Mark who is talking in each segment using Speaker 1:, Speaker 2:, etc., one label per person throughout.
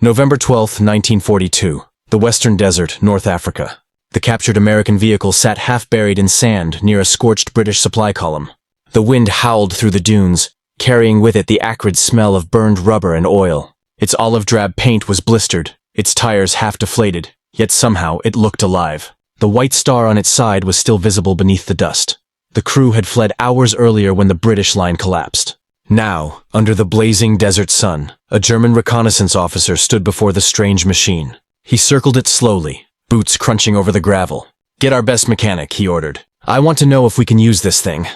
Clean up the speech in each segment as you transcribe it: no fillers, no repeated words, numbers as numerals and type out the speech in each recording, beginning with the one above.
Speaker 1: November 12, 1942. The Western Desert, North Africa. The captured American vehicle sat half-buried in sand near a scorched British supply column. The wind howled through the dunes, carrying with it the acrid smell of burned rubber and oil. Its olive-drab paint was blistered, its tires half-deflated, yet somehow it looked alive. The white star on its side was still visible beneath the dust. The crew had fled hours earlier when the British line collapsed. Now, under the blazing desert sun, a German reconnaissance officer stood before the strange machine. He circled it slowly, boots crunching over the gravel. "Get our best mechanic," he ordered. "I want to know if we can use this thing."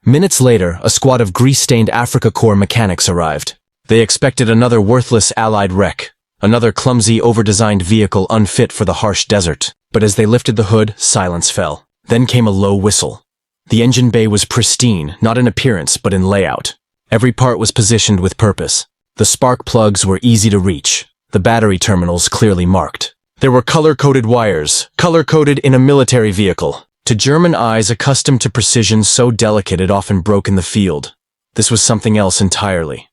Speaker 1: Minutes later, a squad of grease-stained Afrika Korps mechanics arrived. They expected another worthless Allied wreck, another clumsy, over-designed vehicle unfit for the harsh desert. But as they lifted the hood, silence fell. Then came a low whistle. The engine bay was pristine, not in appearance, but in layout. Every part was positioned with purpose. The spark plugs were easy to reach, the battery terminals clearly marked. There were color-coded wires, color-coded in a military vehicle. To German eyes accustomed to precision so delicate it often broke in the field. This was something else entirely.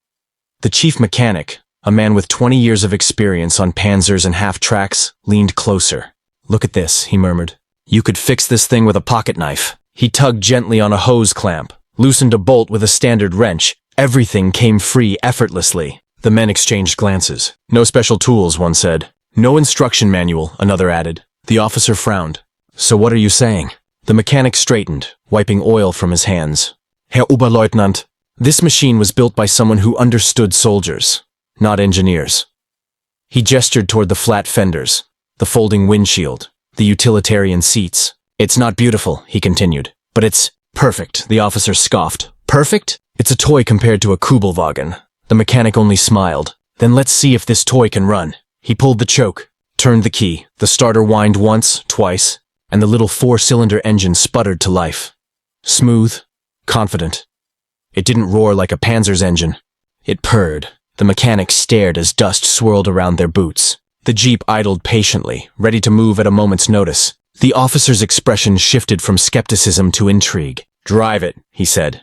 Speaker 1: The chief mechanic, a man with 20 years of experience on panzers and half-tracks, leaned closer. "Look at this," he murmured. "You could fix this thing with a pocket knife." He tugged gently on a hose clamp, loosened a bolt with a standard wrench. Everything came free effortlessly. The men exchanged glances. "No special tools," one said. "No instruction manual," another added. The officer frowned. "So what are you saying?" The mechanic straightened, wiping oil from his hands. "Herr Oberleutnant, this machine was built by someone who understood soldiers, not engineers." He gestured toward the flat fenders, the folding windshield, the utilitarian seats. "It's not beautiful," he continued, "but it's perfect," the officer scoffed. "Perfect? It's a toy compared to a Kubelwagen." The mechanic only smiled. "Then let's see if this toy can run." He pulled the choke, turned the key, the starter whined once, twice, and the little four-cylinder engine sputtered to life. Smooth, confident. It didn't roar like a Panzer's engine. It purred. The mechanics stared as dust swirled around their boots. The Jeep idled patiently, ready to move at a moment's notice. The officer's expression shifted from skepticism to intrigue. "Drive it," he said.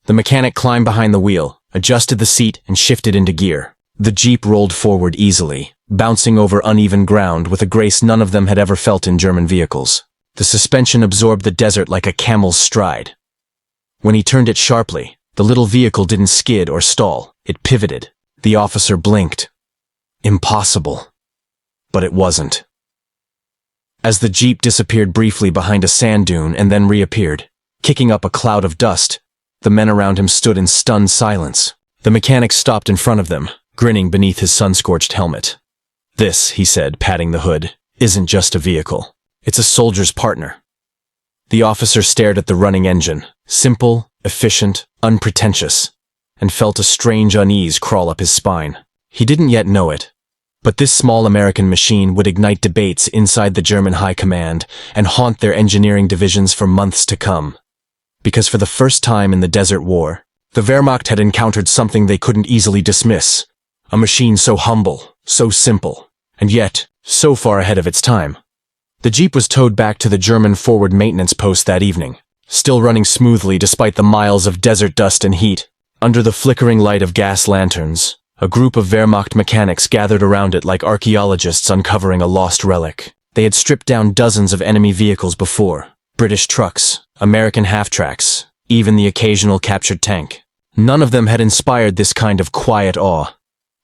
Speaker 1: The mechanic climbed behind the wheel, adjusted the seat, and shifted into gear. The Jeep rolled forward easily, bouncing over uneven ground with a grace none of them had ever felt in German vehicles. The suspension absorbed the desert like a camel's stride. When he turned it sharply, the little vehicle didn't skid or stall. It pivoted. The officer blinked. Impossible. But it wasn't. As the Jeep disappeared briefly behind a sand dune and then reappeared, kicking up a cloud of dust, the men around him stood in stunned silence. The mechanic stopped in front of them, grinning beneath his sun-scorched helmet. "This," he said, patting the hood, "isn't just a vehicle. It's a soldier's partner." The officer stared at the running engine, simple, efficient, unpretentious, and felt a strange unease crawl up his spine. He didn't yet know it, but this small American machine would ignite debates inside the German High Command and haunt their engineering divisions for months to come. Because for the first time in the Desert War, the Wehrmacht had encountered something they couldn't easily dismiss. A machine so humble, so simple, and yet so far ahead of its time. The Jeep was towed back to the German forward maintenance post that evening, still running smoothly despite the miles of desert dust and heat. Under the flickering light of gas lanterns, a group of Wehrmacht mechanics gathered around it like archaeologists uncovering a lost relic. They had stripped down dozens of enemy vehicles before. British trucks, American half-tracks, even the occasional captured tank. None of them had inspired this kind of quiet awe.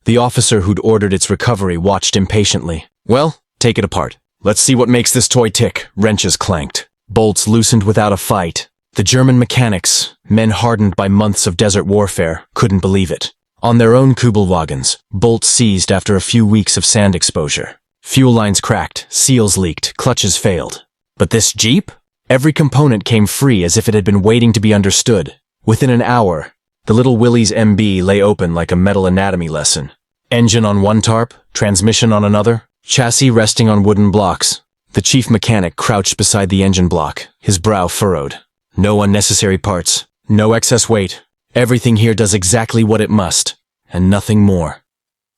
Speaker 1: The officer who'd ordered its recovery watched impatiently. "Well, take it apart. Let's see what makes this toy tick." Wrenches clanked. Bolts loosened without a fight. The German mechanics, men hardened by months of desert warfare, couldn't believe it. On their own Kubelwagens, bolts seized after a few weeks of sand exposure. Fuel lines cracked, seals leaked, clutches failed. But this Jeep? Every component came free as if it had been waiting to be understood. Within an hour, the little Willys MB lay open like a metal anatomy lesson. Engine on one tarp, transmission on another, chassis resting on wooden blocks. The chief mechanic crouched beside the engine block, his brow furrowed. No unnecessary parts, no excess weight. Everything here does exactly what it must, and nothing more.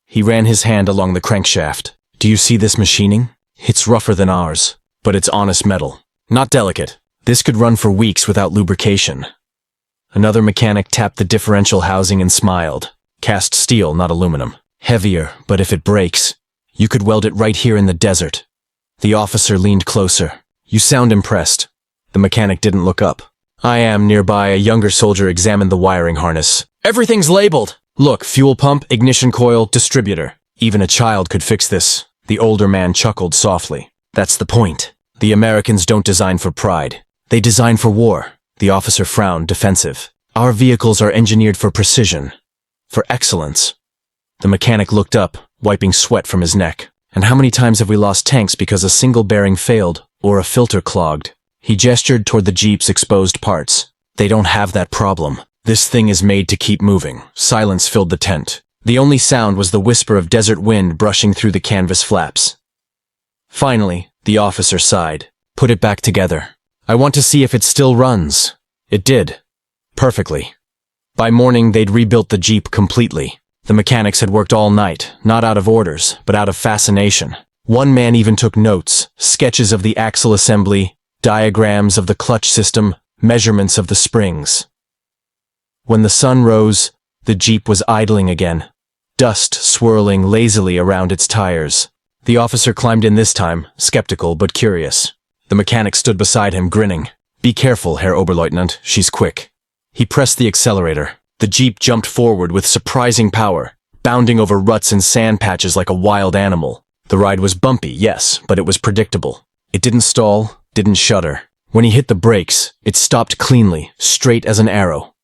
Speaker 1: He ran his hand along the crankshaft. "Do you see this machining? It's rougher than ours, but it's honest metal. Not delicate. This could run for weeks without lubrication." Another mechanic tapped the differential housing and smiled. "Cast steel, not aluminum." Heavier, but if it breaks, you could weld it right here in the desert. The officer leaned closer. You sound impressed. The mechanic didn't look up. I am. Nearby, a younger soldier examined the wiring harness. Everything's labeled. Look, fuel pump, ignition coil, distributor. Even a child could fix this. The older man chuckled softly. That's the point. The Americans don't design for pride. They design for war. The officer frowned, defensive. Our vehicles are engineered for precision. For excellence. The mechanic looked up, wiping sweat from his neck. And how many times have we lost tanks because a single bearing failed, or a filter clogged? He gestured toward the Jeep's exposed parts. They don't have that problem. This thing is made to keep moving. Silence filled the tent. The only sound was the whisper of desert wind brushing through the canvas flaps. Finally, the officer sighed. Put it back together. I want to see if it still runs. It did. Perfectly. By morning, they'd rebuilt the Jeep completely. The mechanics had worked all night, not out of orders, but out of fascination. One man even took notes, sketches of the axle assembly, diagrams of the clutch system, measurements of the springs. When the sun rose, the Jeep was idling again, dust swirling lazily around its tires. The officer climbed in this time, skeptical but curious. The mechanic stood beside him, grinning. Be careful, Herr Oberleutnant, she's quick. He pressed the accelerator. The Jeep jumped forward with surprising power, bounding over ruts and sand patches like a wild animal. The ride was bumpy, yes, but it was predictable. It didn't stall, didn't shudder. When he hit the brakes, it stopped cleanly, straight as an arrow.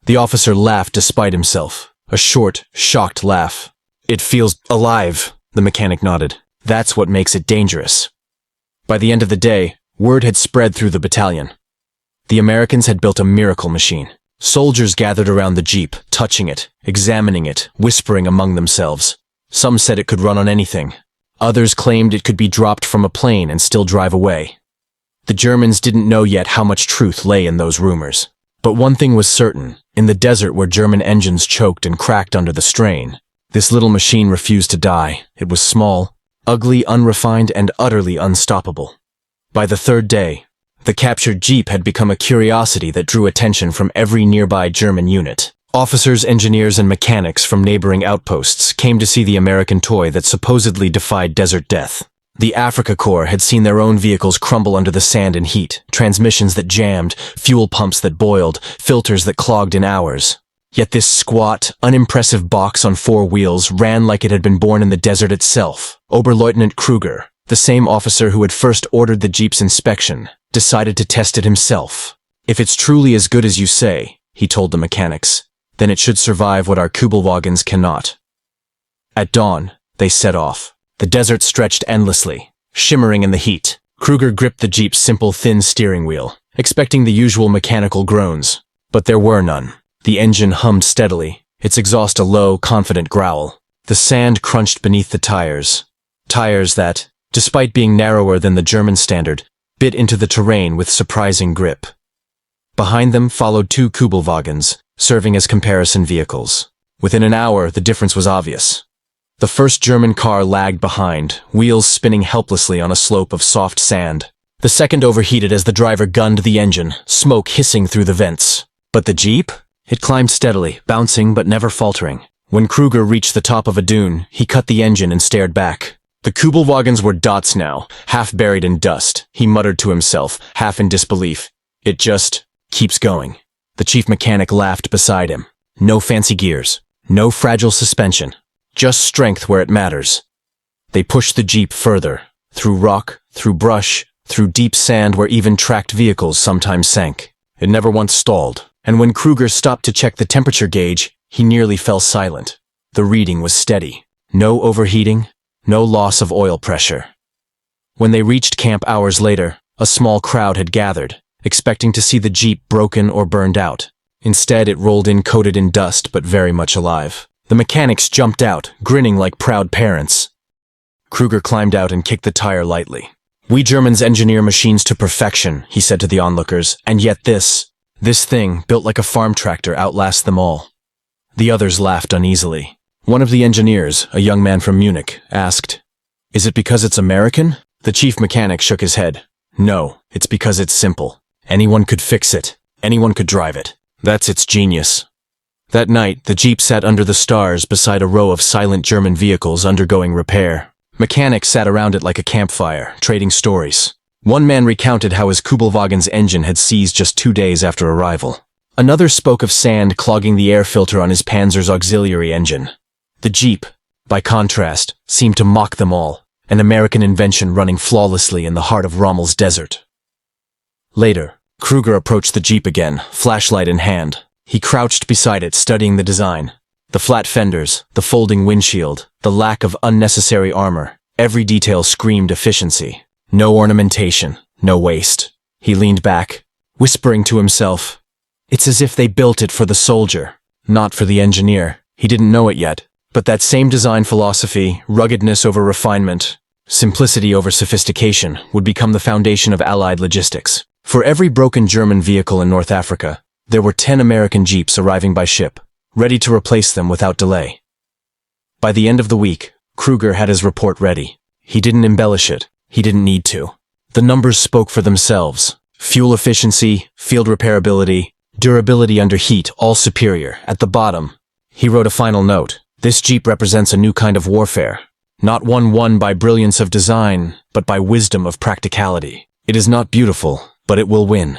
Speaker 1: The officer laughed despite himself, a short, shocked laugh. It feels alive, the mechanic nodded. That's what makes it dangerous. By the end of the day, word had spread through the battalion. The Americans had built a miracle machine. Soldiers gathered around the Jeep, touching it, examining it, whispering among themselves. Some said it could run on anything. Others claimed it could be dropped from a plane and still drive away. The Germans didn't know yet how much truth lay in those rumors. But one thing was certain. In the desert where German engines choked and cracked under the strain, this little machine refused to die. It was small, ugly, unrefined, and utterly unstoppable. By the third day, the captured Jeep had become a curiosity that drew attention from every nearby German unit. Officers, engineers, and mechanics from neighboring outposts came to see the American toy that supposedly defied desert death. The Afrika Korps had seen their own vehicles crumble under the sand and heat, transmissions that jammed, fuel pumps that boiled, filters that clogged in hours. Yet this squat, unimpressive box on four wheels ran like it had been born in the desert itself. Oberleutnant Kruger, the same officer who had first ordered the Jeep's inspection, decided to test it himself. If it's truly as good as you say, he told the mechanics, then it should survive what our Kübelwagens cannot. At dawn, they set off. The desert stretched endlessly, shimmering in the heat. Kruger gripped the Jeep's simple, thin steering wheel, expecting the usual mechanical groans. But there were none. The engine hummed steadily, its exhaust a low, confident growl. The sand crunched beneath the tires. Tires that, despite being narrower than the German standard, bit into the terrain with surprising grip. Behind them followed two Kübelwagens, serving as comparison vehicles. Within an hour, the difference was obvious. The first German car lagged behind, wheels spinning helplessly on a slope of soft sand. The second overheated as the driver gunned the engine, smoke hissing through the vents. But the Jeep? It climbed steadily, bouncing but never faltering. When Kruger reached the top of a dune, he cut the engine and stared back. The Kübelwagens were dots now, half buried in dust. He muttered to himself, half in disbelief. It just keeps going. The chief mechanic laughed beside him. No fancy gears, no fragile suspension. Just strength where it matters. They pushed the Jeep further, through rock, through brush, through deep sand where even tracked vehicles sometimes sank. It never once stalled, and when Kruger stopped to check the temperature gauge, he nearly fell silent. The reading was steady. No overheating, no loss of oil pressure. When they reached camp hours later, a small crowd had gathered, expecting to see the Jeep broken or burned out. Instead, it rolled in coated in dust but very much alive. The mechanics jumped out, grinning like proud parents. Kruger climbed out and kicked the tire lightly. We Germans engineer machines to perfection, he said to the onlookers, and yet this thing, built like a farm tractor, outlasts them all. The others laughed uneasily. One of the engineers, a young man from Munich, asked, "Is it because it's American?" The chief mechanic shook his head. "No, it's because it's simple. Anyone could fix it. Anyone could drive it. That's its genius." That night, the Jeep sat under the stars beside a row of silent German vehicles undergoing repair. Mechanics sat around it like a campfire, trading stories. One man recounted how his Kübelwagen's engine had seized just 2 days after arrival. Another spoke of sand clogging the air filter on his Panzer's auxiliary engine. The Jeep, by contrast, seemed to mock them all, an American invention running flawlessly in the heart of Rommel's desert. Later, Kruger approached the Jeep again, flashlight in hand. He crouched beside it, studying the design. The flat fenders, the folding windshield, the lack of unnecessary armor. Every detail screamed efficiency. No ornamentation, no waste. He leaned back, whispering to himself, "It's as if they built it for the soldier, not for the engineer." He didn't know it yet, but that same design philosophy, ruggedness over refinement, simplicity over sophistication, would become the foundation of Allied logistics. For every broken German vehicle in North Africa, there were 10 American Jeeps arriving by ship, ready to replace them without delay. By the end of the week, Kruger had his report ready. He didn't embellish it. He didn't need to. The numbers spoke for themselves. Fuel efficiency, field repairability, durability under heat, all superior. At the bottom, he wrote a final note. This Jeep represents a new kind of warfare. Not one won by brilliance of design, but by wisdom of practicality. It is not beautiful, but it will win.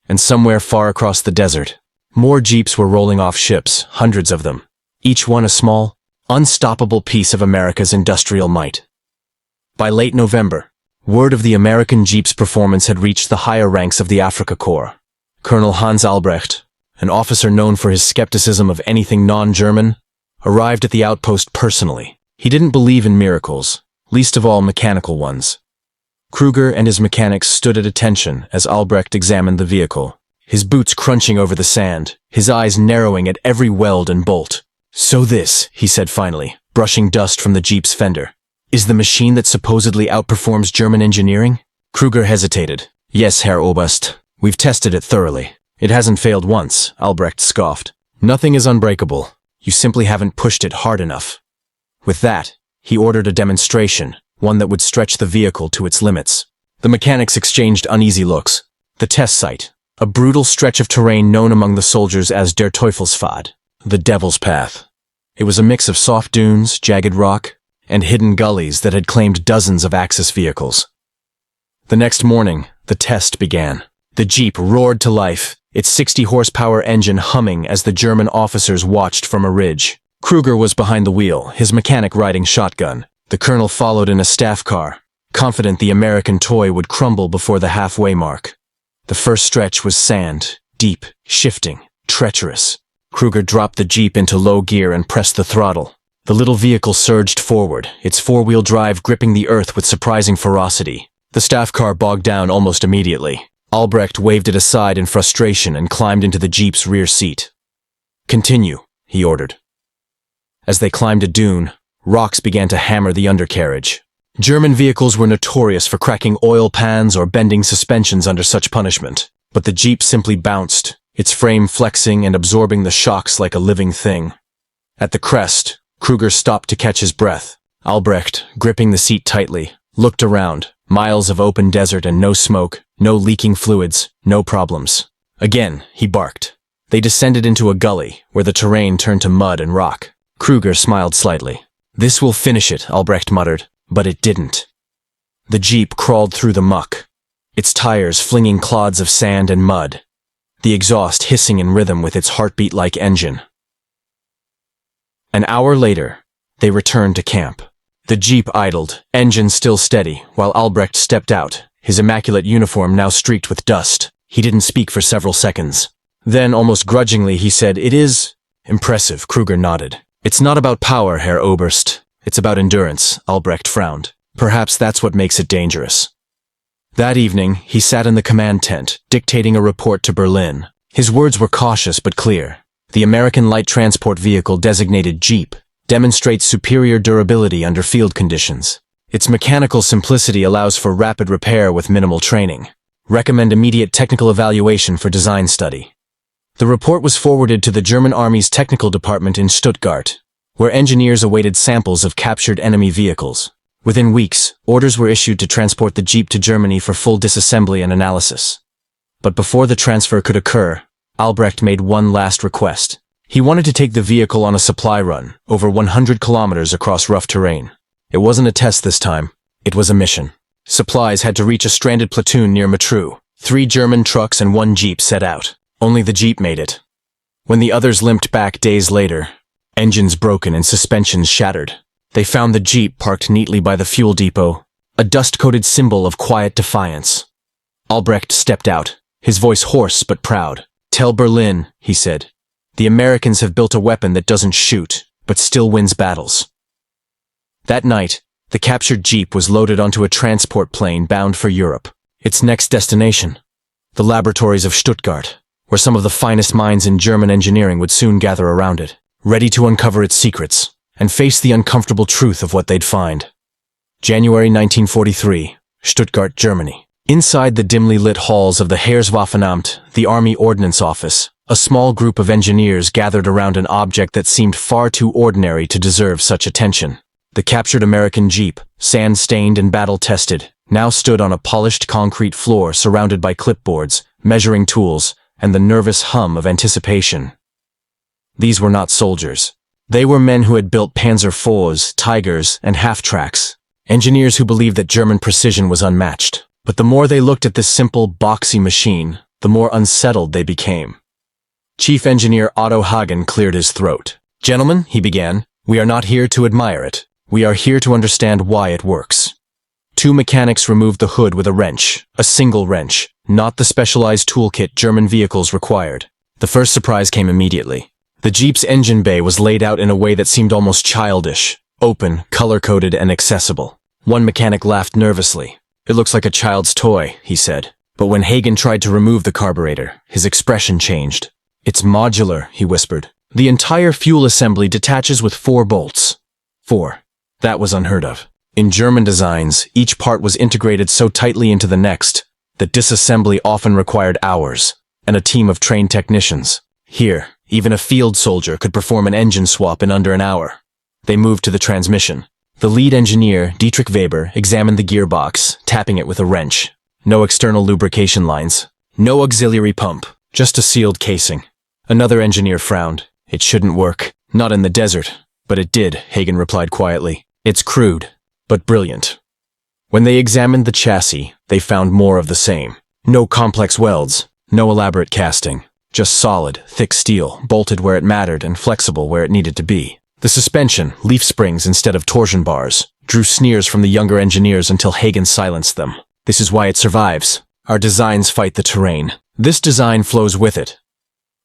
Speaker 1: And somewhere far across the desert, more Jeeps were rolling off ships, hundreds of them. Each one a small, unstoppable piece of America's industrial might. By late November, word of the American Jeep's performance had reached the higher ranks of the Afrika Korps. Colonel Hans Albrecht, an officer known for his skepticism of anything non-German, arrived at the outpost personally. He didn't believe in miracles, least of all mechanical ones. Kruger and his mechanics stood at attention as Albrecht examined the vehicle, his boots crunching over the sand, his eyes narrowing at every weld and bolt. "So this," he said finally, brushing dust from the Jeep's fender, "is the machine that supposedly outperforms German engineering?" Kruger hesitated. "Yes, Herr Oberst. We've tested it thoroughly. It hasn't failed once," Albrecht scoffed. "Nothing is unbreakable. You simply haven't pushed it hard enough." With that, he ordered a demonstration, one that would stretch the vehicle to its limits. The mechanics exchanged uneasy looks. The test site, a brutal stretch of terrain known among the soldiers as der Teufelspfad, the Devil's Path. It was a mix of soft dunes, jagged rock, and hidden gullies that had claimed dozens of Axis vehicles. The next morning, the test began. The Jeep roared to life, its 60-horsepower engine humming as the German officers watched from a ridge. Kruger was behind the wheel, his mechanic riding shotgun. The colonel followed in a staff car, confident the American toy would crumble before the halfway mark. The first stretch was sand, deep, shifting, treacherous. Kruger dropped the Jeep into low gear and pressed the throttle. The little vehicle surged forward, its four-wheel drive gripping the earth with surprising ferocity. The staff car bogged down almost immediately. Albrecht waved it aside in frustration and climbed into the Jeep's rear seat. "Continue," he ordered. As they climbed a dune, rocks began to hammer the undercarriage. German vehicles were notorious for cracking oil pans or bending suspensions under such punishment, but the Jeep simply bounced, its frame flexing and absorbing the shocks like a living thing. At the crest, Kruger stopped to catch his breath. Albrecht, gripping the seat tightly, looked around. Miles of open desert and no smoke, no leaking fluids, no problems. Again, he barked. They descended into a gully, where the terrain turned to mud and rock. Kruger smiled slightly. "This will finish it," Albrecht muttered, but it didn't. The Jeep crawled through the muck, its tires flinging clods of sand and mud, the exhaust hissing in rhythm with its heartbeat-like engine. An hour later, they returned to camp. The Jeep idled, engine still steady, while Albrecht stepped out, his immaculate uniform now streaked with dust. He didn't speak for several seconds. Then, almost grudgingly, he said, "It is impressive." Kruger nodded. "It's not about power, Herr Oberst. It's about endurance," Albrecht frowned. "Perhaps that's what makes it dangerous." That evening, he sat in the command tent, dictating a report to Berlin. His words were cautious but clear. The American light transport vehicle designated Jeep demonstrates superior durability under field conditions. Its mechanical simplicity allows for rapid repair with minimal training. Recommend immediate technical evaluation for design study. The report was forwarded to the German Army's technical department in Stuttgart, where engineers awaited samples of captured enemy vehicles. Within weeks, orders were issued to transport the Jeep to Germany for full disassembly and analysis. But before the transfer could occur, Albrecht made one last request. He wanted to take the vehicle on a supply run, over 100 kilometers across rough terrain. It wasn't a test this time. It was a mission. Supplies had to reach a stranded platoon near Matru. 3 German trucks and 1 jeep set out. Only the jeep made it. When the others limped back days later, engines broken and suspensions shattered, they found the jeep parked neatly by the fuel depot, a dust-coated symbol of quiet defiance. Albrecht stepped out, his voice hoarse but proud. "Tell Berlin," he said. "The Americans have built a weapon that doesn't shoot, but still wins battles." That night, the captured jeep was loaded onto a transport plane bound for Europe. Its next destination, the laboratories of Stuttgart, where some of the finest minds in German engineering would soon gather around it, ready to uncover its secrets and face the uncomfortable truth of what they'd find. January 1943, Stuttgart, Germany. Inside the dimly lit halls of the Heereswaffenamt, the Army Ordnance Office, a small group of engineers gathered around an object that seemed far too ordinary to deserve such attention. The captured American jeep, sand-stained and battle-tested, now stood on a polished concrete floor surrounded by clipboards, measuring tools, and the nervous hum of anticipation. These were not soldiers. They were men who had built Panzer IVs, Tigers, and half-tracks, engineers who believed that German precision was unmatched. But the more they looked at this simple, boxy machine, the more unsettled they became. Chief Engineer Otto Hagen cleared his throat. "Gentlemen," he began, "we are not here to admire it. We are here to understand why it works." 2 mechanics removed the hood with a wrench, a single wrench, not the specialized toolkit German vehicles required. The first surprise came immediately. The Jeep's engine bay was laid out in a way that seemed almost childish, open, color-coded, and accessible. One mechanic laughed nervously. "It looks like a child's toy," he said. But when Hagen tried to remove the carburetor, his expression changed. "It's modular," he whispered. "The entire fuel assembly detaches with 4 bolts." 4. That was unheard of. In German designs, each part was integrated so tightly into the next that disassembly often required hours and a team of trained technicians. Here, even a field soldier could perform an engine swap in under an hour. They moved to the transmission. The lead engineer, Dietrich Weber, examined the gearbox, tapping it with a wrench. No external lubrication lines. No auxiliary pump. Just a sealed casing. Another engineer frowned. "It shouldn't work. Not in the desert." "But it did," Hagen replied quietly. "It's crude, but brilliant." When they examined the chassis, they found more of the same. No complex welds. No elaborate casting. Just solid, thick steel, bolted where it mattered and flexible where it needed to be. The suspension, leaf springs instead of torsion bars, drew sneers from the younger engineers until Hagen silenced them. "This is why it survives. Our designs fight the terrain. This design flows with it."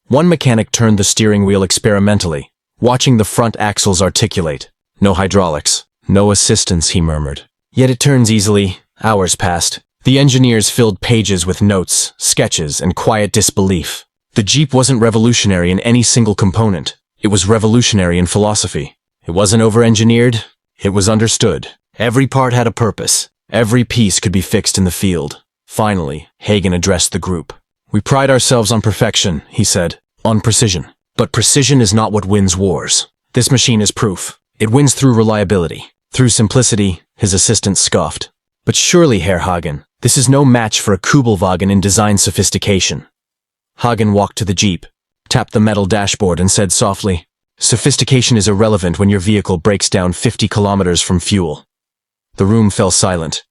Speaker 1: One mechanic turned the steering wheel experimentally, watching the front axles articulate. "No hydraulics. No assistance," he murmured. "Yet it turns easily." Hours passed. The engineers filled pages with notes, sketches, and quiet disbelief. The Jeep wasn't revolutionary in any single component. It was revolutionary in philosophy. It wasn't over-engineered. It was understood. Every part had a purpose. Every piece could be fixed in the field. Finally, Hagen addressed the group. "We pride ourselves on perfection," he said, "on precision. But precision is not what wins wars. This machine is proof. It wins through reliability. Through simplicity," his assistant scoffed. "But surely, Herr Hagen, this is no match for a Kubelwagen in design sophistication." Hagen walked to the Jeep, tapped the metal dashboard and said softly, "Sophistication is irrelevant when your vehicle breaks down 50 kilometers from fuel." The room fell silent.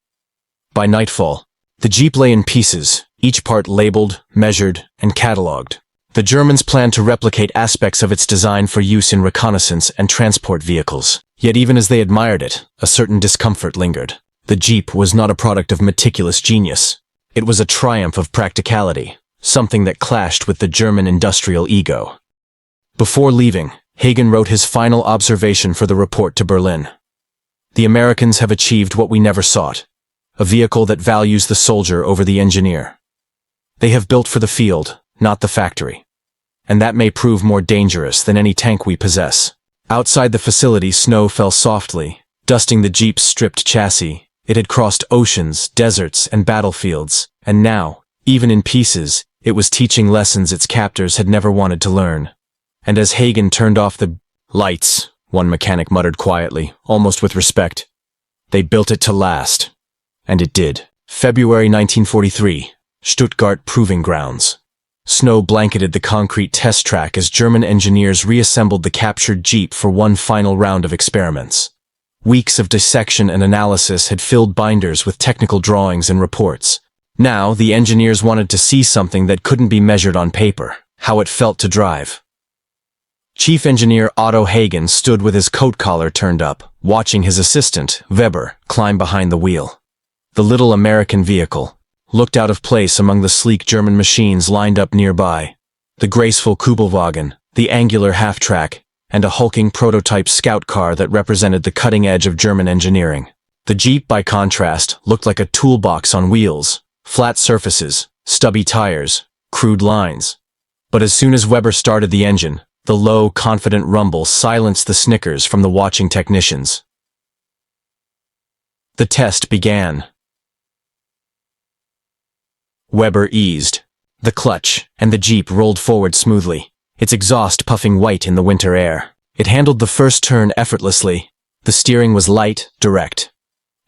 Speaker 1: By nightfall, the Jeep lay in pieces, each part labeled, measured, and catalogued. The Germans planned to replicate aspects of its design for use in reconnaissance and transport vehicles. Yet even as they admired it, a certain discomfort lingered. The Jeep was not a product of meticulous genius. It was a triumph of practicality, something that clashed with the German industrial ego. Before leaving, Hagen wrote his final observation for the report to Berlin. "The Americans have achieved what we never sought, a vehicle that values the soldier over the engineer. They have built for the field, not the factory. And that may prove more dangerous than any tank we possess." Outside the facility, snow fell softly, dusting the Jeep's stripped chassis. It had crossed oceans, deserts, and battlefields, and now, even in pieces, it was teaching lessons its captors had never wanted to learn. And as Hagen turned off the lights, one mechanic muttered quietly, almost with respect, "They built it to last." And it did. February 1943, Stuttgart Proving Grounds. Snow blanketed the concrete test track as German engineers reassembled the captured Jeep for one final round of experiments. Weeks of dissection and analysis had filled binders with technical drawings and reports. Now, the engineers wanted to see something that couldn't be measured on paper, how it felt to drive. Chief Engineer Otto Hagen stood with his coat collar turned up, watching his assistant, Weber, climb behind the wheel. The little American vehicle looked out of place among the sleek German machines lined up nearby. The graceful Kübelwagen, the angular half-track, and a hulking prototype scout car that represented the cutting edge of German engineering. The Jeep, by contrast, looked like a toolbox on wheels, flat surfaces, stubby tires, crude lines. But as soon as Weber started the engine, the low, confident rumble silenced the snickers from the watching technicians. The test began. Weber eased the clutch, and the Jeep rolled forward smoothly, its exhaust puffing white in the winter air. It handled the first turn effortlessly. The steering was light, direct.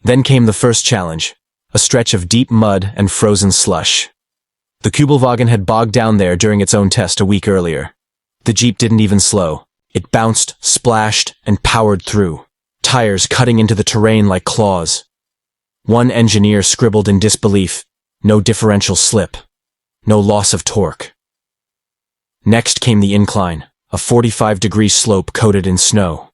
Speaker 1: Then came the first challenge, a stretch of deep mud and frozen slush. The Kübelwagen had bogged down there during its own test a week earlier. The Jeep didn't even slow. It bounced, splashed, and powered through, tires cutting into the terrain like claws. One engineer scribbled in disbelief, "No differential slip. No loss of torque." Next came the incline, a 45-degree slope coated in snow.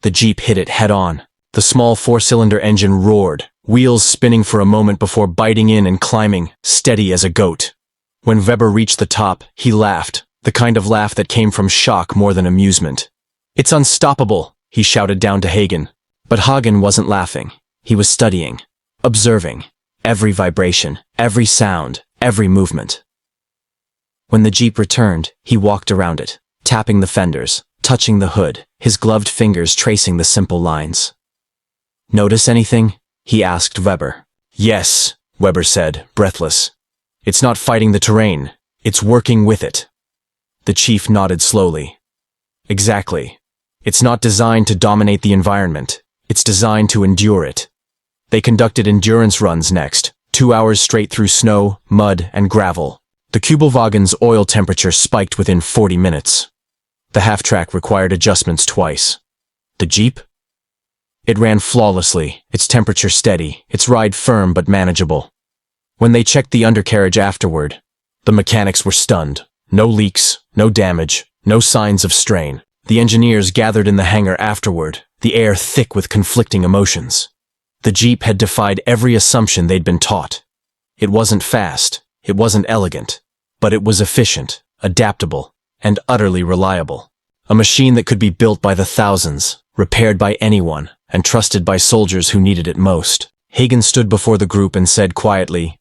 Speaker 1: The Jeep hit it head-on. The small four-cylinder engine roared, wheels spinning for a moment before biting in and climbing, steady as a goat. When Weber reached the top, he laughed, the kind of laugh that came from shock more than amusement. "It's unstoppable," he shouted down to Hagen. But Hagen wasn't laughing. He was studying, observing, every vibration, every sound, every movement. When the Jeep returned, he walked around it, tapping the fenders, touching the hood, his gloved fingers tracing the simple lines. "Notice anything?" he asked Weber. "Yes," Weber said, breathless. "It's not fighting the terrain, it's working with it." The chief nodded slowly. "Exactly. It's not designed to dominate the environment, it's designed to endure it." They conducted endurance runs next, 2 hours straight through snow, mud, and gravel. The Kübelwagen's oil temperature spiked within 40 minutes. The half-track required adjustments twice. The Jeep? It ran flawlessly, its temperature steady, its ride firm but manageable. When they checked the undercarriage afterward, the mechanics were stunned. No leaks, no damage, no signs of strain. The engineers gathered in the hangar afterward, the air thick with conflicting emotions. The Jeep had defied every assumption they'd been taught. It wasn't fast, it wasn't elegant, but it was efficient, adaptable, and utterly reliable. A machine that could be built by the thousands, repaired by anyone, and trusted by soldiers who needed it most. Hagen stood before the group and said quietly,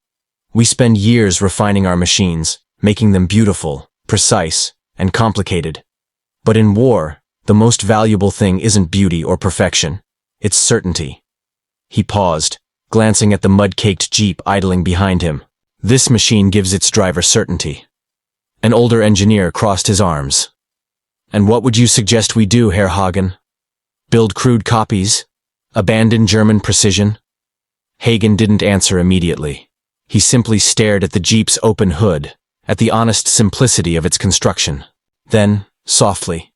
Speaker 1: "We spend years refining our machines, making them beautiful, precise, and complicated. But in war, the most valuable thing isn't beauty or perfection, it's certainty." He paused, glancing at the mud-caked Jeep idling behind him. "This machine gives its driver certainty." An older engineer crossed his arms. "And what would you suggest we do, Herr Hagen? Build crude copies? Abandon German precision?" Hagen didn't answer immediately. He simply stared at the Jeep's open hood, at the honest simplicity of its construction. Then, softly,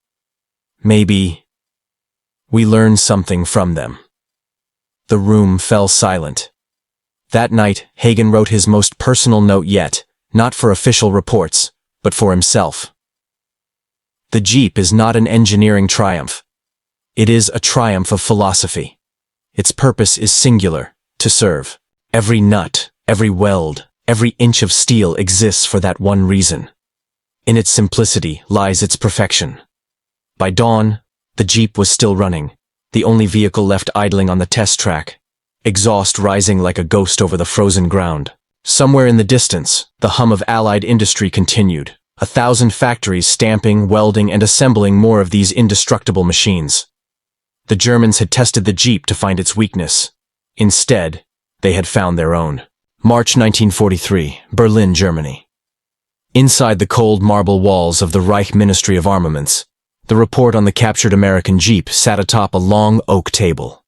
Speaker 1: "Maybe we learn something from them." The room fell silent. That night, Hagen wrote his most personal note yet, not for official reports, but for himself. The Jeep is not an engineering triumph. It is a triumph of philosophy. Its purpose is singular, to serve. Every nut, every weld, every inch of steel exists for that one reason. In its simplicity lies its perfection. By dawn, the Jeep was still running, the only vehicle left idling on the test track, exhaust rising like a ghost over the frozen ground. Somewhere in the distance, the hum of Allied industry continued, 1,000 factories stamping, welding, and assembling more of these indestructible machines. The Germans had tested the Jeep to find its weakness. Instead, they had found their own. March 1943, Berlin, Germany. Inside the cold marble walls of the Reich Ministry of Armaments, the report on the captured American Jeep sat atop a long oak table.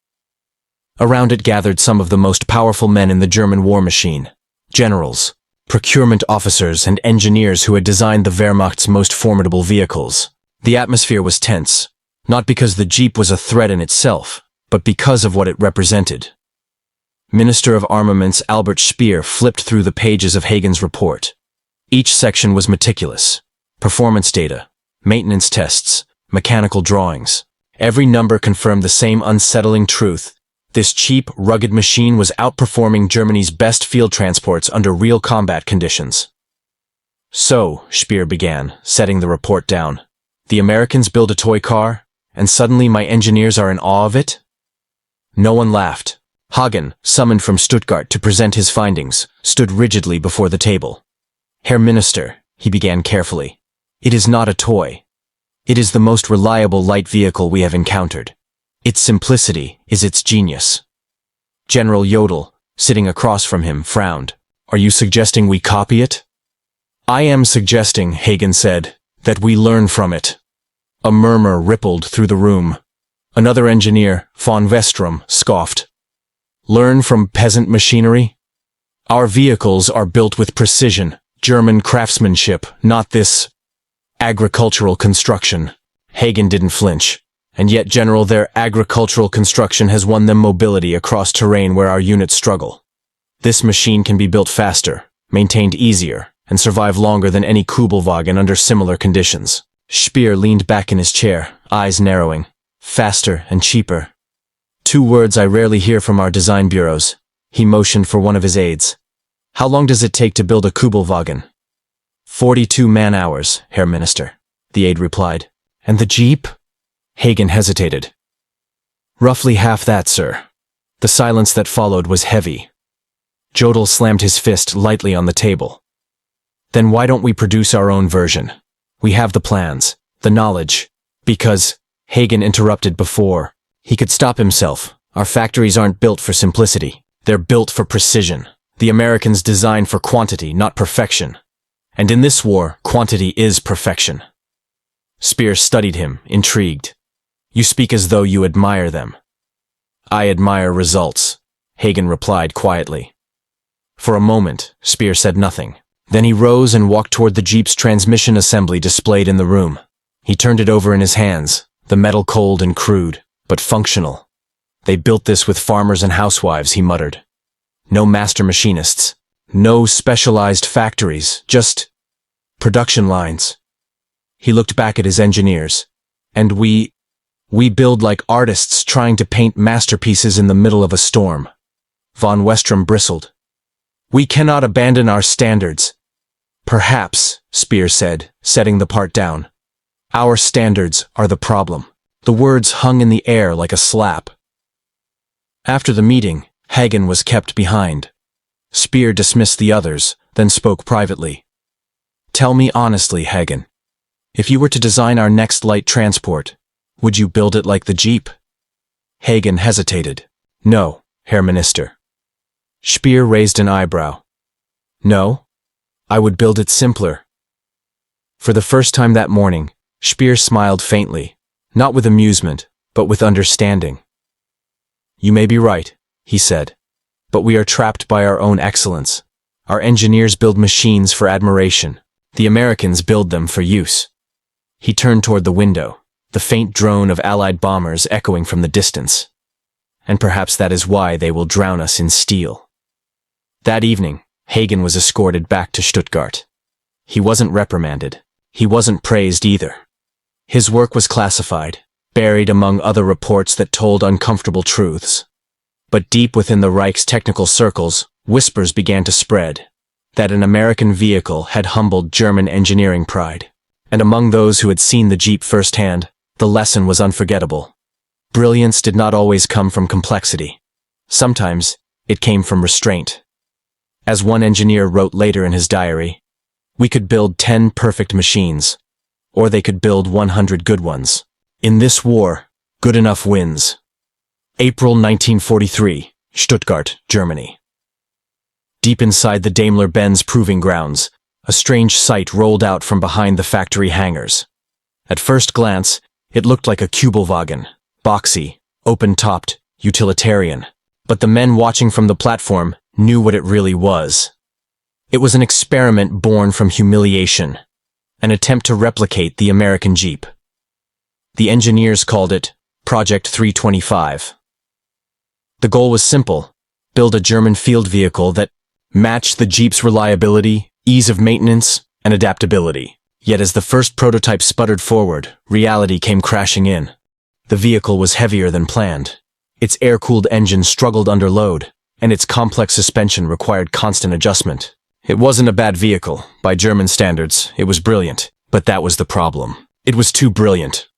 Speaker 1: Around it gathered some of the most powerful men in the German war machine, generals, procurement officers and engineers who had designed the Wehrmacht's most formidable vehicles. The atmosphere was tense, not because the Jeep was a threat in itself, but because of what it represented. Minister of Armaments Albert Speer flipped through the pages of Hagen's report. Each section was meticulous. Performance data, maintenance tests, mechanical drawings. Every number confirmed the same unsettling truth. This cheap, rugged machine was outperforming Germany's best field transports under real combat conditions. So, Speer began, setting the report down. The Americans build a toy car, and suddenly my engineers are in awe of it? No one laughed. Hagen, summoned from Stuttgart to present his findings, stood rigidly before the table. Herr Minister, he began carefully, it is not a toy. It is the most reliable light vehicle we have encountered. Its simplicity is its genius. General Jodl, sitting across from him, frowned. Are you suggesting we copy it? I am suggesting, Hagen said, that we learn from it. A murmur rippled through the room. Another engineer, von Westrom, scoffed. Learn from peasant machinery? Our vehicles are built with precision, German craftsmanship, not this agricultural construction. Hagen didn't flinch. And yet, General, their agricultural construction has won them mobility across terrain where our units struggle. This machine can be built faster, maintained easier, and survive longer than any Kubelwagen under similar conditions. Speer leaned back in his chair, eyes narrowing. Faster and cheaper. 2 words I rarely hear from our design bureaus. He motioned for one of his aides. How long does it take to build a Kubelwagen? 42 man-hours, Herr Minister, the aide replied. And the Jeep? Hagen hesitated. Roughly half that, sir. The silence that followed was heavy. Jodl slammed his fist lightly on the table. Then why don't we produce our own version? We have the plans, the knowledge. Because, Hagen interrupted before he could stop himself. Our factories aren't built for simplicity. They're built for precision. The Americans designed for quantity, not perfection. And in this war, quantity is perfection. Speer studied him, intrigued. You speak as though you admire them. I admire results, Hagen replied quietly. For a moment, Speer said nothing. Then he rose and walked toward the Jeep's transmission assembly displayed in the room. He turned it over in his hands, the metal cold and crude, but functional. They built this with farmers and housewives, he muttered. No master machinists. No specialized factories, just production lines. He looked back at his engineers. And we build like artists trying to paint masterpieces in the middle of a storm. Von Westrom bristled. We cannot abandon our standards. Perhaps, Speer said, setting the part down. Our standards are the problem. The words hung in the air like a slap. After the meeting, Hagen was kept behind. Speer dismissed the others, then spoke privately. Tell me honestly, Hagen. If you were to design our next light transport, would you build it like the Jeep? Hagen hesitated. No, Herr Minister. Speer raised an eyebrow. No? I would build it simpler. For the first time that morning, Speer smiled faintly, not with amusement, but with understanding. You may be right, he said. But we are trapped by our own excellence. Our engineers build machines for admiration. The Americans build them for use. He turned toward the window, the faint drone of Allied bombers echoing from the distance. And perhaps that is why they will drown us in steel. That evening, Hagen was escorted back to Stuttgart. He wasn't reprimanded. He wasn't praised either. His work was classified, buried among other reports that told uncomfortable truths. But deep within the Reich's technical circles, whispers began to spread that an American vehicle had humbled German engineering pride. And among those who had seen the Jeep firsthand, the lesson was unforgettable. Brilliance did not always come from complexity. Sometimes, it came from restraint. As one engineer wrote later in his diary, we could build 10 perfect machines, or they could build 100 good ones. In this war, good enough wins. April 1943, Stuttgart, Germany. Deep inside the Daimler-Benz proving grounds, a strange sight rolled out from behind the factory hangars. At first glance, it looked like a Kubelwagen, boxy, open-topped, utilitarian. But the men watching from the platform knew what it really was. It was an experiment born from humiliation, an attempt to replicate the American Jeep. The engineers called it Project 325. The goal was simple: build a German field vehicle that matched the Jeep's reliability, ease of maintenance, and adaptability. Yet as the first prototype sputtered forward, reality came crashing in. The vehicle was heavier than planned. Its air-cooled engine struggled under load, and its complex suspension required constant adjustment. It wasn't a bad vehicle. By German standards, it was brilliant. But that was the problem. It was too brilliant.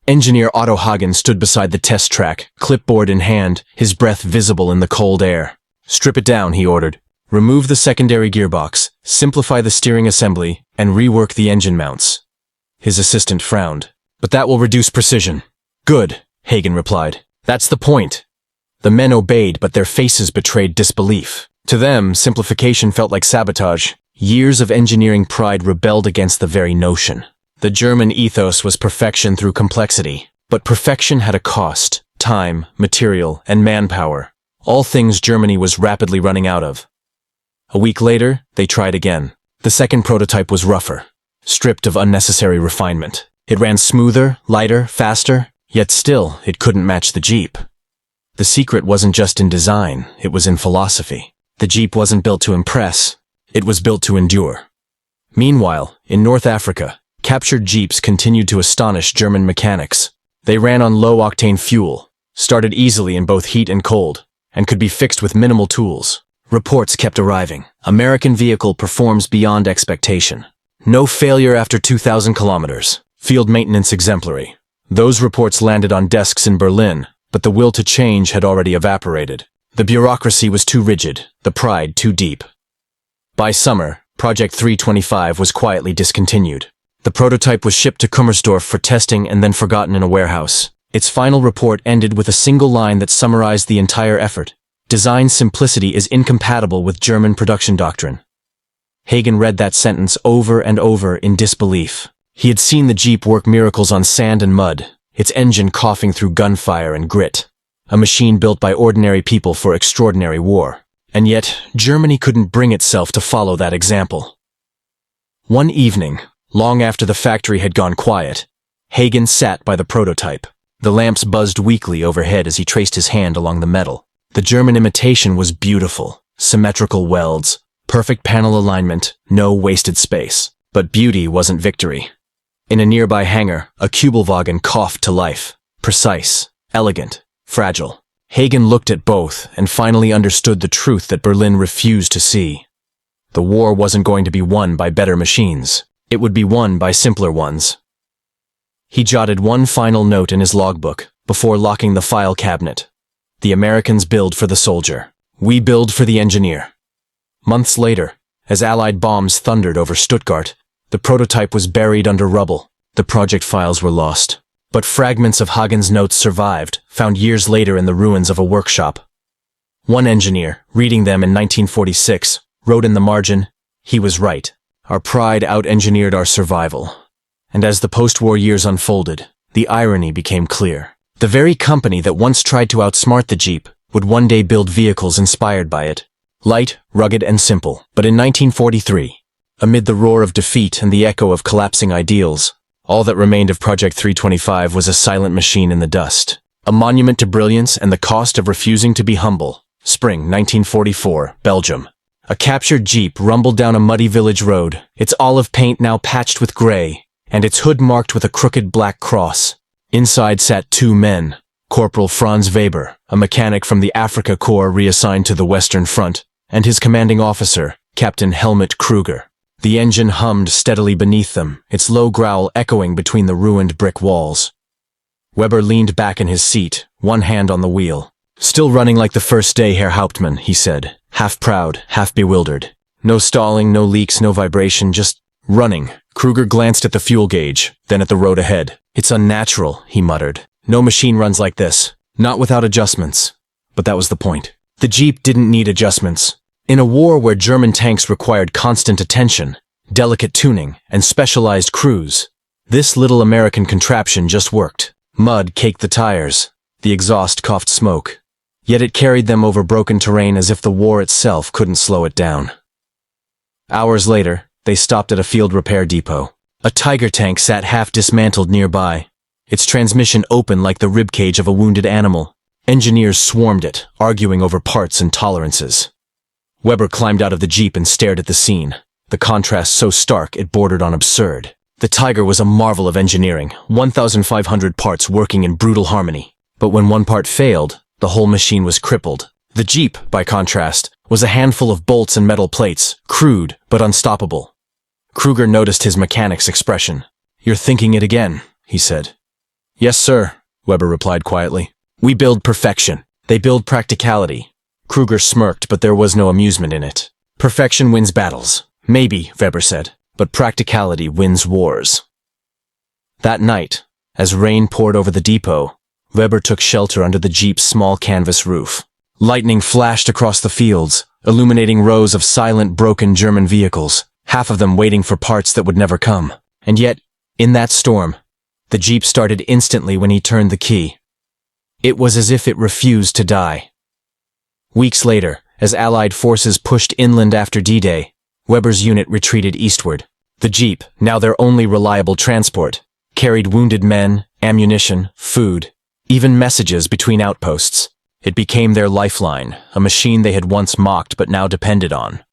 Speaker 1: Engineer Otto Hagen stood beside the test track, clipboard in hand, his breath visible in the cold air. "Strip it down," he ordered. "Remove the secondary gearbox, simplify the steering assembly, and rework the engine mounts." His assistant frowned. "But that will reduce precision." "Good," Hagen replied. "That's the point." The men obeyed, but their faces betrayed disbelief. To them, simplification felt like sabotage. Years of engineering pride rebelled against the very notion. The German ethos was perfection through complexity. But perfection had a cost: time, material, and manpower. All things Germany was rapidly running out of. A week later, they tried again. The second prototype was rougher, stripped of unnecessary refinement. It ran smoother, lighter, faster, yet still, it couldn't match the Jeep. The secret wasn't just in design, it was in philosophy. The Jeep wasn't built to impress, it was built to endure. Meanwhile, in North Africa, captured Jeeps continued to astonish German mechanics. They ran on low-octane fuel, started easily in both heat and cold, and could be fixed with minimal tools. Reports kept arriving. American vehicle performs beyond expectation. No failure after 2,000 kilometers. Field maintenance exemplary. Those reports landed on desks in Berlin, but the will to change had already evaporated. The bureaucracy was too rigid, the pride too deep. By summer, Project 325 was quietly discontinued. The prototype was shipped to Kummersdorf for testing and then forgotten in a warehouse. Its final report ended with a single line that summarized the entire effort. "Design simplicity is incompatible with German production doctrine." Hagen read that sentence over and over in disbelief. He had seen the Jeep work miracles on sand and mud, its engine coughing through gunfire and grit. A machine built by ordinary people for extraordinary war. And yet, Germany couldn't bring itself to follow that example. One evening, long after the factory had gone quiet, Hagen sat by the prototype. The lamps buzzed weakly overhead as he traced his hand along the metal. The German imitation was beautiful. Symmetrical welds, perfect panel alignment, no wasted space. But beauty wasn't victory. In a nearby hangar, a Kübelwagen coughed to life. Precise, elegant, fragile. Hagen looked at both and finally understood the truth that Berlin refused to see. The war wasn't going to be won by better machines. It would be won by simpler ones. He jotted one final note in his logbook before locking the file cabinet. The Americans build for the soldier. We build for the engineer. Months later, as Allied bombs thundered over Stuttgart, the prototype was buried under rubble. The project files were lost. But fragments of Hagen's notes survived, found years later in the ruins of a workshop. One engineer, reading them in 1946, wrote in the margin, "He was right. Our pride out-engineered our survival." And as the post-war years unfolded, the irony became clear. The very company that once tried to outsmart the Jeep would one day build vehicles inspired by it. Light, rugged, and simple. But in 1943, amid the roar of defeat and the echo of collapsing ideals, all that remained of Project 325 was a silent machine in the dust. A monument to brilliance and the cost of refusing to be humble. Spring 1944, Belgium. A captured Jeep rumbled down a muddy village road, its olive paint now patched with gray, and its hood marked with a crooked black cross. Inside sat two men, Corporal Franz Weber, a mechanic from the Afrika Korps reassigned to the Western Front, and his commanding officer, Captain Helmut Kruger. The engine hummed steadily beneath them, its low growl echoing between the ruined brick walls. Weber leaned back in his seat, one hand on the wheel. "Still running like the first day, Herr Hauptmann," he said, half proud, half bewildered. "No stalling, no leaks, no vibration, just running." Kruger glanced at the fuel gauge, then at the road ahead. "It's unnatural," he muttered. "No machine runs like this. Not without adjustments." But that was the point. The Jeep didn't need adjustments. In a war where German tanks required constant attention, delicate tuning, and specialized crews, this little American contraption just worked. Mud caked the tires. The exhaust coughed smoke. Yet it carried them over broken terrain as if the war itself couldn't slow it down. Hours later, they stopped at a field repair depot. A Tiger tank sat half dismantled nearby, its transmission open like the ribcage of a wounded animal. Engineers swarmed it, arguing over parts and tolerances. Weber climbed out of the Jeep and stared at the scene, the contrast so stark it bordered on absurd. The Tiger was a marvel of engineering, 1,500 parts working in brutal harmony. But when one part failed, the whole machine was crippled. The Jeep, by contrast, was a handful of bolts and metal plates, crude but unstoppable. Kruger noticed his mechanic's expression. "You're thinking it again," he said. "Yes, sir," Weber replied quietly. "We build perfection. They build practicality." Kruger smirked, but there was no amusement in it. "Perfection wins battles. Maybe," Weber said, "but practicality wins wars." That night, as rain poured over the depot, Weber took shelter under the Jeep's small canvas roof. Lightning flashed across the fields, illuminating rows of silent, broken German vehicles, half of them waiting for parts that would never come. And yet, in that storm, the Jeep started instantly when he turned the key. It was as if it refused to die. Weeks later, as Allied forces pushed inland after D-Day, Weber's unit retreated eastward. The Jeep, now their only reliable transport, carried wounded men, ammunition, food, even messages between outposts. It became their lifeline, a machine they had once mocked but now depended on.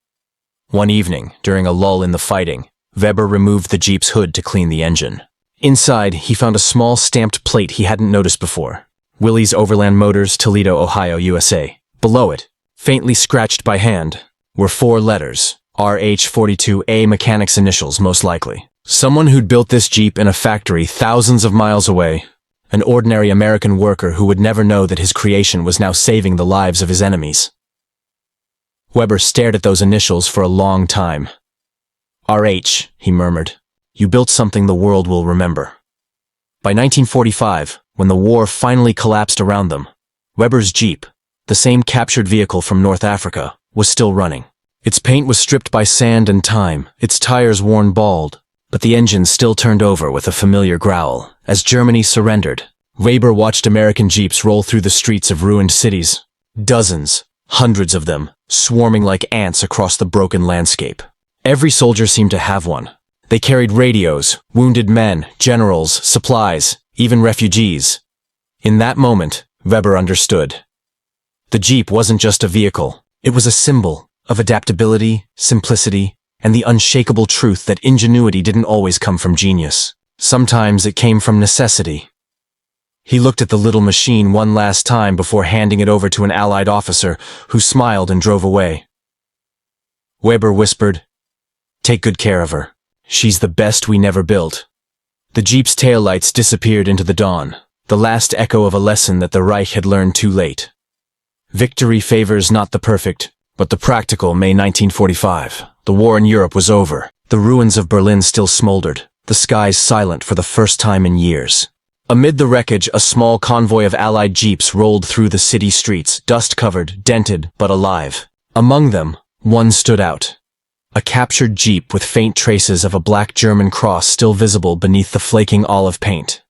Speaker 1: One evening, during a lull in the fighting, Weber removed the Jeep's hood to clean the engine. Inside, he found a small stamped plate he hadn't noticed before. Willys Overland Motors, Toledo, Ohio, USA. Below it, faintly scratched by hand, were 4 letters, RH-42A mechanic's initials most likely. Someone who'd built this Jeep in a factory thousands of miles away. An ordinary American worker who would never know that his creation was now saving the lives of his enemies. Weber stared at those initials for a long time. "RH," he murmured. "You built something the world will remember." By 1945, when the war finally collapsed around them, Weber's Jeep, the same captured vehicle from North Africa, was still running. Its paint was stripped by sand and time, its tires worn bald, but the engine still turned over with a familiar growl. As Germany surrendered, Weber watched American Jeeps roll through the streets of ruined cities. Dozens, hundreds of them, swarming like ants across the broken landscape. Every soldier seemed to have one. They carried radios, wounded men, generals, supplies, even refugees. In that moment, Weber understood. The Jeep wasn't just a vehicle. It was a symbol of adaptability, simplicity, and the unshakable truth that ingenuity didn't always come from genius. Sometimes it came from necessity. He looked at the little machine one last time before handing it over to an Allied officer who smiled and drove away. Weber whispered, "Take good care of her. She's the best we never built." The Jeep's taillights disappeared into the dawn, the last echo of a lesson that the Reich had learned too late. Victory favors not the perfect, but the practical. May 1945. The war in Europe was over. The ruins of Berlin still smoldered, the skies silent for the first time in years. Amid the wreckage, a small convoy of Allied Jeeps rolled through the city streets, dust-covered, dented, but alive. Among them, one stood out. A captured Jeep with faint traces of a black German cross still visible beneath the flaking olive paint.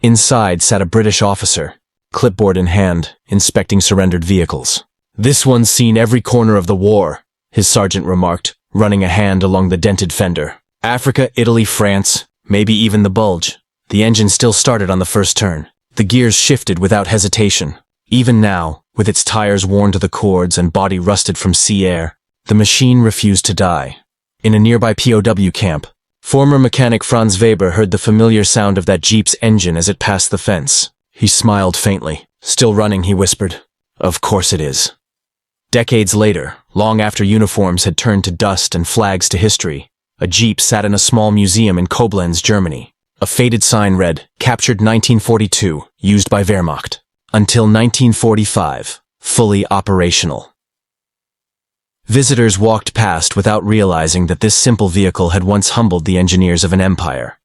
Speaker 1: Inside sat a British officer, clipboard in hand, inspecting surrendered vehicles. "This one's seen every corner of the war," his sergeant remarked, running a hand along the dented fender. "Africa, Italy, France, maybe even the Bulge." The engine still started on the first turn. The gears shifted without hesitation. Even now, with its tires worn to the cords and body rusted from sea air, the machine refused to die. In a nearby POW camp, former mechanic Franz Weber heard the familiar sound of that Jeep's engine as it passed the fence. He smiled faintly. "Still running," he whispered. "Of course it is." Decades later, long after uniforms had turned to dust and flags to history, a Jeep sat in a small museum in Koblenz, Germany. A faded sign read, "Captured 1942, used by Wehrmacht. Until 1945, fully operational." Visitors walked past without realizing that this simple vehicle had once humbled the engineers of an empire.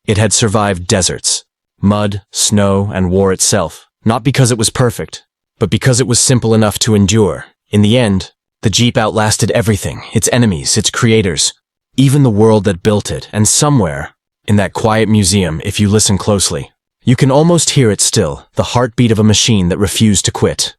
Speaker 1: It had survived deserts, mud, snow, and war itself, not because it was perfect, but because it was simple enough to endure. In the end, the Jeep outlasted everything, its enemies, its creators, even the world that built it, and somewhere, in that quiet museum, if you listen closely, you can almost hear it still, the heartbeat of a machine that refused to quit.